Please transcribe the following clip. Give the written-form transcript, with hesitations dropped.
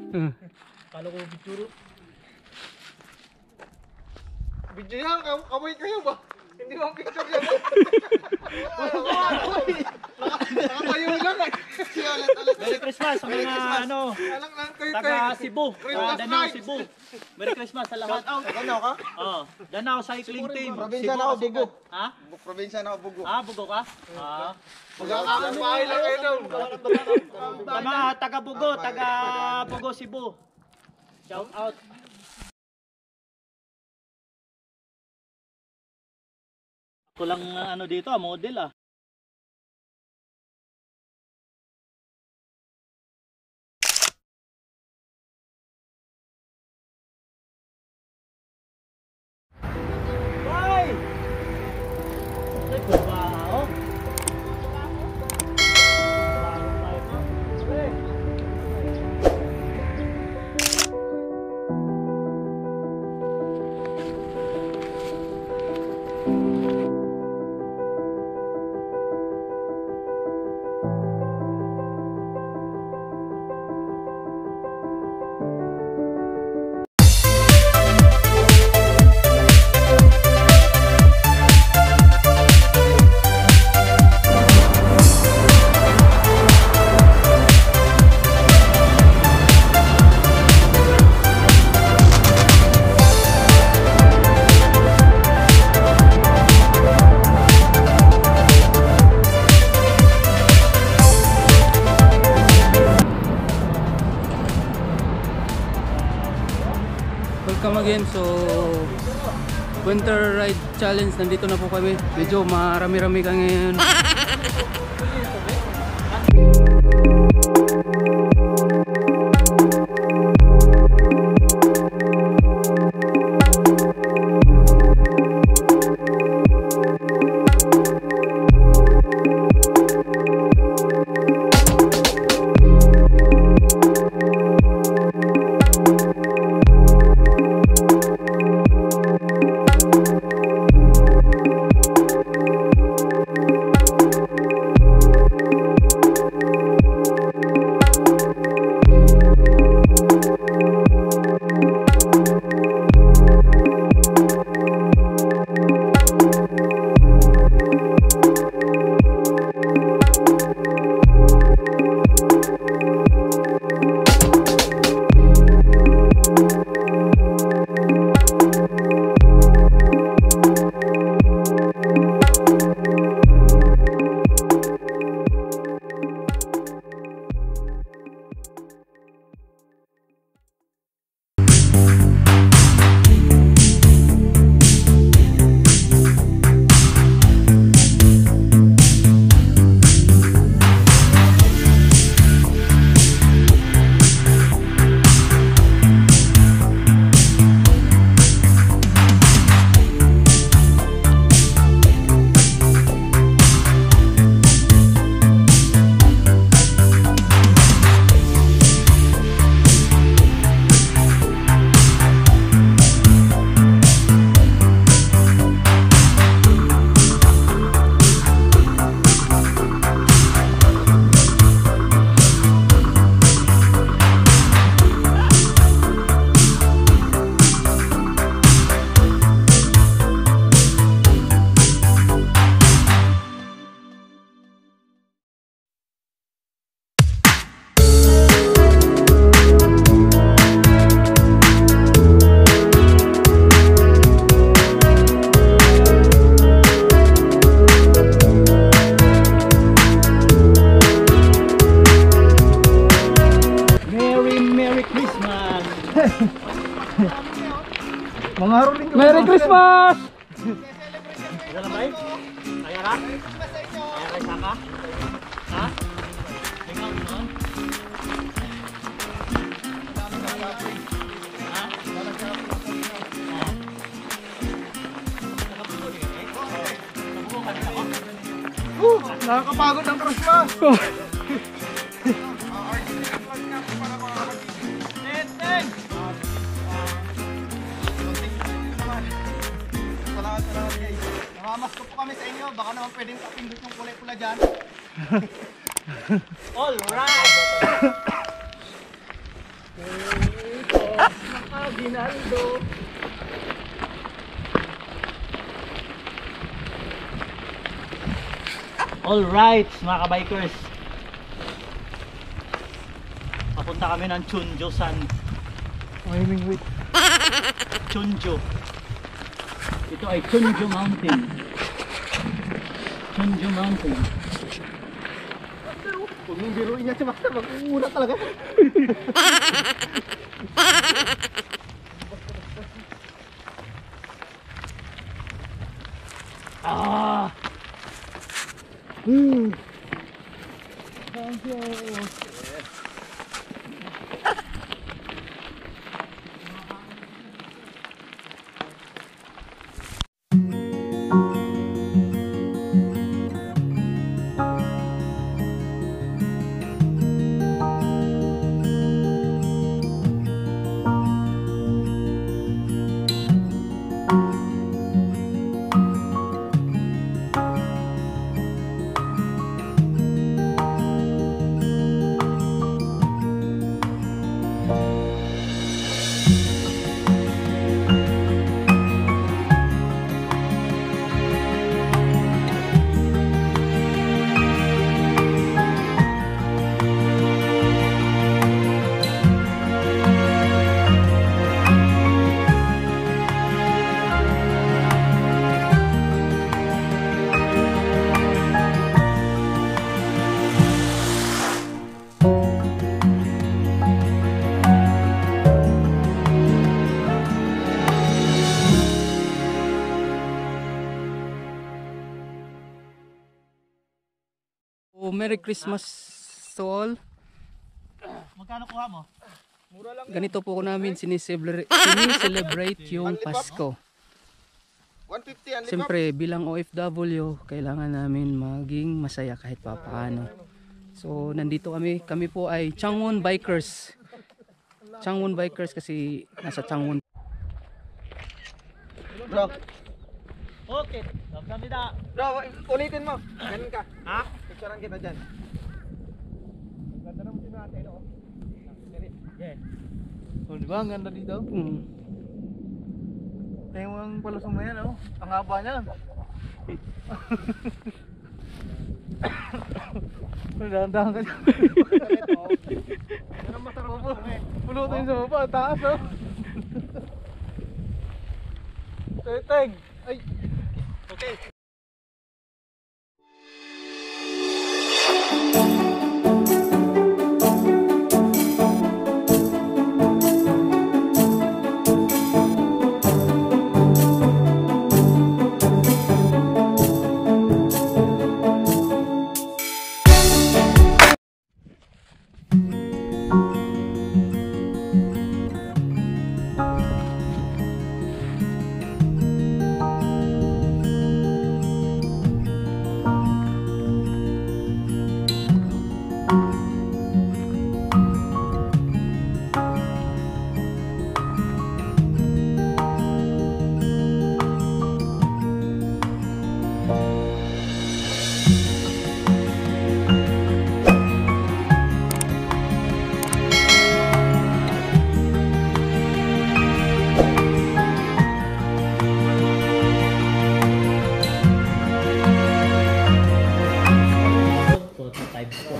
Kala ko video. Video yan, kamay kayo ba? Hindi mo picture yan. Nakatayo lang eh. Merry Christmas sa mga ano, taga Cebu, Danao, Cebu. Merry Christmas sa lahat. Danao ka? Oh, Danao Cycling Team. Probinsya na ako, Bugo. Ha? Probinsya na ako, Bugo. Ah, Bugo ka? Ah. Magkakaroon bahay lang kayo daw. Sa mga taga Bugo, Cebu. Shout out. Ako lang ano dito, model ah. Bye! Ay, kubaho. Welcome again. So winter ride challenge, nandito na po kami. Medyo marami-rami ka ngayon. Merry Christmas! Kaya na ba eh? Kaya ka? Kaya ka isa ka? Ha? Tingnan mo nun? Ha? Nakakapagod ang Christmas! Salamat guys. Namamasko po kami sa inyo. Baka naman pwedeng kapindot yung kulay pula dyan. All right! Ginaldo. Alright, mga kabikers. Papunta kami ng Chunjo-san. Hemingway. Chunjo. Ito ay Chunjo Mountain. Chunjo Mountain. Huwag mong biruin niya si Master, mag-uuna talaga. Ah! Oh, Merry Christmas to all. Magkano kuha mo? Ganito po namin sinicelebrate yung Pasko. 150 ang Siyempre bilang OFW, kailangan namin maging masaya kahit papaano. So nandito kami po ay Changwon Bikers. Changwon Bikers kasi nasa Changwon. Bro, Okay, kamsahamnida. bro, ulitin mo. Ganun ka. Ha? Picturean kita dyan. Ganda naman din natin, no? Yeah. Oh, di ba? Ang ganda dito. Kaya mo ang palusong na yan, oh. Ang haba niya. Dahan-dahan ka dyan. Yan ang masarap po. Pulutin sa baba, taas, oh. Teteng. Ay. Okay. Prototype ko.